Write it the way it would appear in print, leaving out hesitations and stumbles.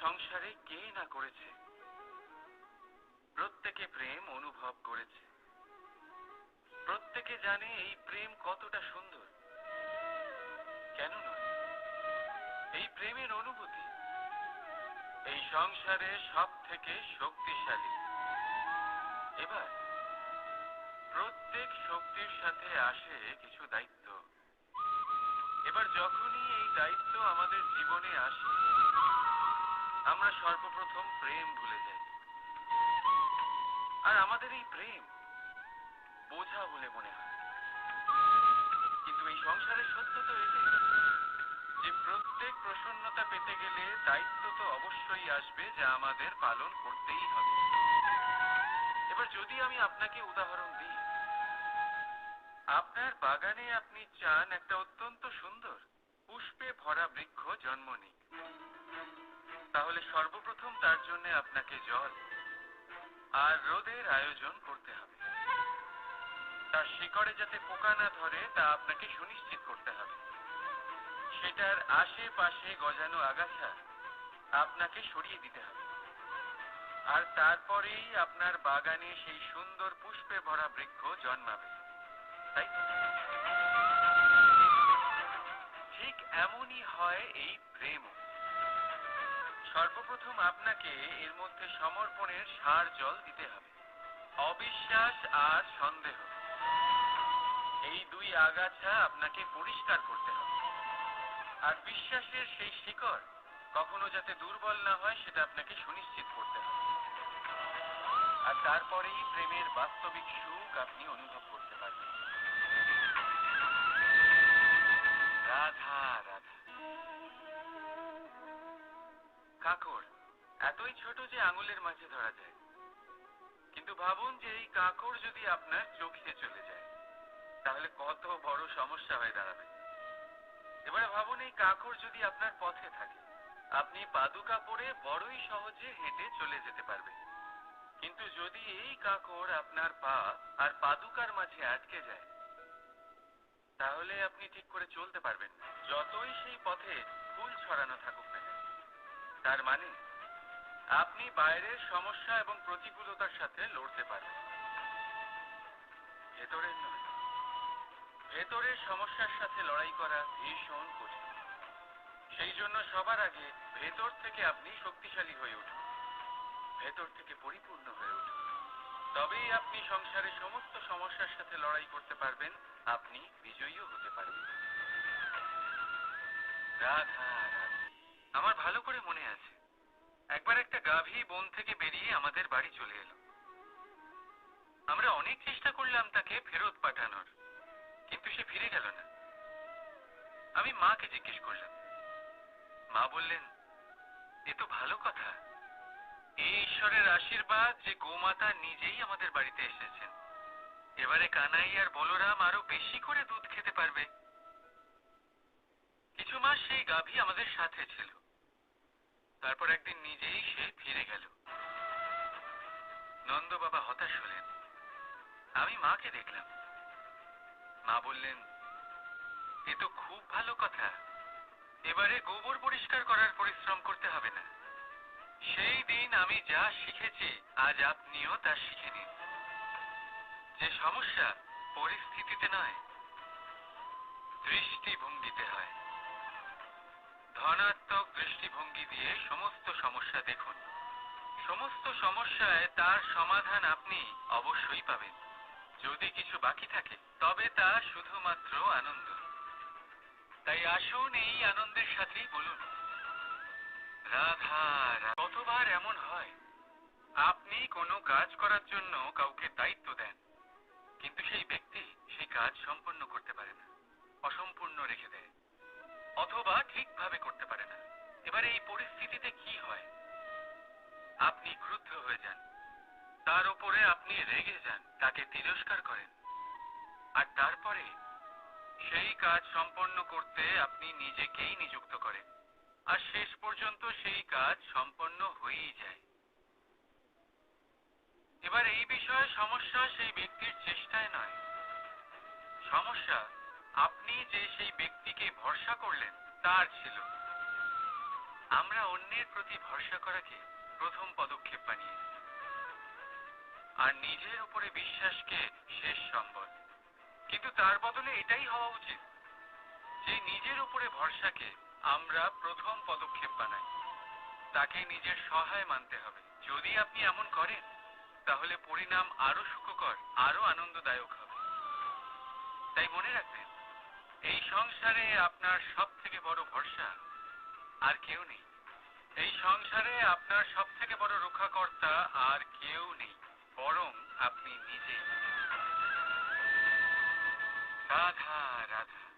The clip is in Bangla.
সংসারে কে না করেছে, প্রত্যেকে প্রেম অনুভব করেছে, প্রত্যেকে জানে এই প্রেম কতটা সুন্দর। কেন নয়, এই প্রেমের অনুভূতি এই সংসারে সব থেকে শক্তিশালী। এবার প্রত্যেক শক্তির সাথে আসে কিছু দায়িত্ব। এবার যখনই এই দায়িত্ব আমাদের জীবনে আসে, আমরা সর্বপ্রথম প্রেম ভুলে যাই। আর আমাদের এই প্রেম বোঝা বলে মনে হয়। কিন্তু এই সংসারের সত্য তো এটাই যে প্রত্যেক প্রসন্নতা পেতে গেলে দায়িত্ব তো অবশ্যই আসবে, যা আমাদের পালন করতেই হবে। এবার যদি আমি আপনাকে উদাহরণ দিই, আপনার বাগানে আপনি চান একটা অত্যন্ত সুন্দর পুষ্পে ভরা বৃক্ষ জন্ম নিক, তাহলে সর্বপ্রথম তার জন্য আপনাকে জল আর রোদের আয়োজন করতে হবে। তার শিকড়ে যাতে পোকা না ধরে তা আপনাকে সুনিশ্চিত করতে হবে। সেটার আশেপাশে গজানো আগাছা আপনাকে সরিয়ে দিতে হবে। আর তারপরেই আপনার বাগানে সেই সুন্দর পুষ্পে ভরা বৃক্ষ জন্মাবে, তাই ঠিক এমনই হয় এই প্রেম। সর্বপ্রথম আপনাকে এর মধ্যে সমর্পণের সার জল দিতে হবে। অবিশ্বাস আর সন্দেহ, এই দুই আগাছা আপনাকে পরিষ্কার করতে হবে। আর বিশ্বাসের সেই শিকড় কখনো যাতে দুর্বল না হয় সেটা আপনাকে সুনিশ্চিত করতে হবে। আর তারপরেই প্রেমের বাস্তবিক সুখ আপনি অনুভব করতে পারবেন। রাধা রাধা। কাকড় এতই ছোট যে আঙুলের মাঝে ধরা যায়, কিন্তু ভাবুন যে এই কাকড় যদি আপনার চোখে চলে যায় তাহলে কত বড় সমস্যা হয়ে দাঁড়াবে। এবারে ভাবুন এই কাকড় যদি আপনার পথে থাকে, আপনি পাদুকা পরে বড়ই সহজে হেঁটে চলে যেতে পারবেন। কিন্তু যদি এই কাকড় আপনার পা আর পাদুকার মাঝে আটকে যায়, তাহলে আপনি ঠিক করে চলতে পারবেন না, যতই সেই পথে ফুল ছড়ানো থাকুক না কেন। তার মানে আপনি বাইরের সমস্যা এবং প্রতিকূলতার সাথে লড়তে পারবেন, ভেতরের নয়। ভেতরের সমস্যার সাথে লড়াই করা ভীষণ কঠিন। সেই জন্য সবার আগে ভেতর থেকে আপনি শক্তিশালী হয়ে উঠুন, ভেতর থেকে পরিপূর্ণ হয়ে উঠুন। তবেই আপনি সংসারের সমস্ত সমস্যার সাথে লড়াই করতে পারবেন, আপনি বিজয়ীও হতে পারবেন। রাধা রাধা। আমার ভালো করে মনে আছে, একবার একটা গাভী বন থেকে বেরিয়ে আমাদের বাড়ি চলে এলো। আমরা অনেক চেষ্টা করলাম তাকে ফেরত পাঠানোর, কিন্তু সে ফিরে গেল না। আমি মাকে জিজ্ঞেস করলাম। মা বললেন, এ তো ভালো কথা। এই ঈশ্বরের আশীর্বাদ যে গোমাতা নিজেই আমাদের বাড়িতে এসেছেন। এবারে কানাই আর বলরাম আরো বেশি করে দুধ খেতে পারবে। কিছু মাস সেই গাভী আমাদের সাথে ছিল। তারপর একদিন নিজেই সে ফিরে গেল। নন্দ বাবা হতাশ হলেন। আমি মাকে দেখলাম। মা বললেন, এ তো খুব ভালো কথা। এবারে গোবর পরিষ্কার করার পরিশ্রম করতে হবে না। সেই দিন আমি যা শিখেছি আজ আপনিও তা শিখে নিন। যে সমস্যা পরিস্থিতিতে নয়, দৃষ্টিভঙ্গিতে হয়। ধনাত্মক দৃষ্টিভঙ্গি দিয়ে সমস্ত সমস্যা দেখুন। সমস্ত সমস্যায় তার সমাধান আপনি অবশ্যই পাবেন। যদি কিছু বাকি থাকে তবে তা শুধুমাত্র আনন্দ। তাই আসুন এই আনন্দের সাথেই বলুন, রাধা রাধা। কতবার এমন হয়, আপনি কোনো কাজ করার জন্য কাউকে দায়িত্ব দেন, কিন্তু সেই ব্যক্তি সেই কাজ সম্পন্ন করতে পারে না, অসম্পূর্ণ রেখে দেয়, অথবা ঠিকভাবে করতে পারে না। এবার এই পরিস্থিতিতে কি হয়? আপনি ক্রুদ্ধ হয়ে যান, তার উপরে আপনি রেগে যান, তাকে তিরস্কার করেন। আর তারপরে সেই কাজ সম্পন্ন করতে আপনি নিজেকেই নিযুক্ত করেন। আর শেষ পর্যন্ত সেই কাজ সম্পন্ন হয়েই যায়। এবার এই বিষয়ে সমস্যা সেই ব্যক্তির চেষ্টায় নয়, সমস্যা আপনি যে সেই ব্যক্তিকে ভরসা করলেন তার ছিল। আমরা অন্যের প্রতি ভরসা করাকে প্রথম পদক্ষেপ বানিয়েছি আর নিজের উপরে বিশ্বাসকে শেষ সম্বল। কিন্তু তার বদলে এটাই হওয়া উচিত যে নিজের উপরে ভরসাকে আমরা প্রথম পদক্ষেপ বানাই, তাকে নিজের সহায় মানতে হবে। যদি আপনি এমন করেন তাহলে পরিণাম আরো সুখকর, আরো আনন্দদায়ক হবে। তাই মনে রাখবেন, এই সংসারে আপনার সব থেকে বড় ভরসা আর কেউ নেই। এই সংসারে আপনার সব থেকে বড় রক্ষাকর্তা আর কেউ নেই, বরং আপনি নিজেই। রাধা রাধা।